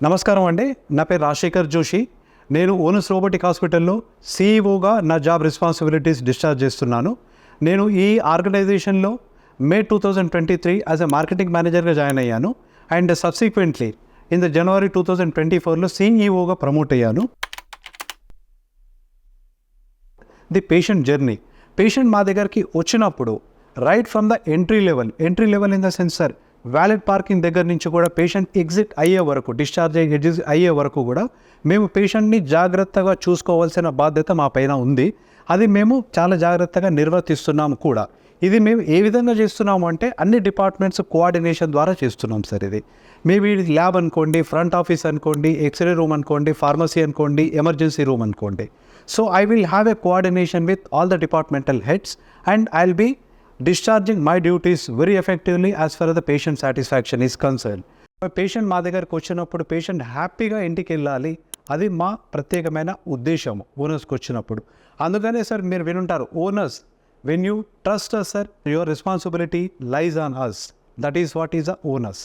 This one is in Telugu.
నమస్కారం అండి, నా పేరు రాజశేఖర్ జోషి. నేను ఓనస్ రోబోటిక్ హాస్పిటల్లో సీఈఓగా నా జాబ్ రెస్పాన్సిబిలిటీస్ డిశ్చార్జ్ చేస్తున్నాను. నేను ఈ ఆర్గనైజేషన్లో మే 2023 యాజ్ ఎ మార్కెటింగ్ మేనేజర్గా జాయిన్ అయ్యాను and subsequently in the January 2024లో సీఈఓగా ప్రమోట్ అయ్యాను. ది పేషెంట్ జర్నీ, పేషెంట్ మా దగ్గరికి వచ్చినప్పుడు right from the entry level in the sense sir, valid parking దగ్గర నుంచి కూడా పేషెంట్ ఎగ్జిట్ అయ్యే వరకు, డిశ్చార్జ్ అయ్యే వరకు కూడా మేము పేషెంట్ని జాగ్రత్తగా చూసుకోవాల్సిన బాధ్యత మా పైన ఉంది. అది మేము చాలా జాగ్రత్తగా నిర్వర్తిస్తున్నాము కూడా. ఇది మేము ఏ విధంగా చేస్తున్నాము అంటే అన్ని డిపార్ట్మెంట్స్ కోఆర్డినేషన్ ద్వారా చేస్తున్నాం సార్. ఇది మేబీ ల్యాబ్ అనుకోండి, ఫ్రంట్ ఆఫీస్ అనుకోండి, ఎక్స్రే రూమ్ అనుకోండి, ఫార్మసీ అనుకోండి, ఎమర్జెన్సీ రూమ్ అనుకోండి. So I will have a coordination with all the departmental heads and I will be discharging my duties very effectively as far as the patient satisfaction is concerned. Patient మా దగ్గరకు వచ్చినప్పుడు పేషెంట్ హ్యాపీగా ఇంటికి వెళ్ళాలి, అది మా ప్రత్యేకమైన ఉద్దేశం ఓనర్స్కి వచ్చినప్పుడు. అందుకనే సార్ మీరు వినుంటారు, owners when you trust us sir, your responsibility lies on us. That is what is the owners.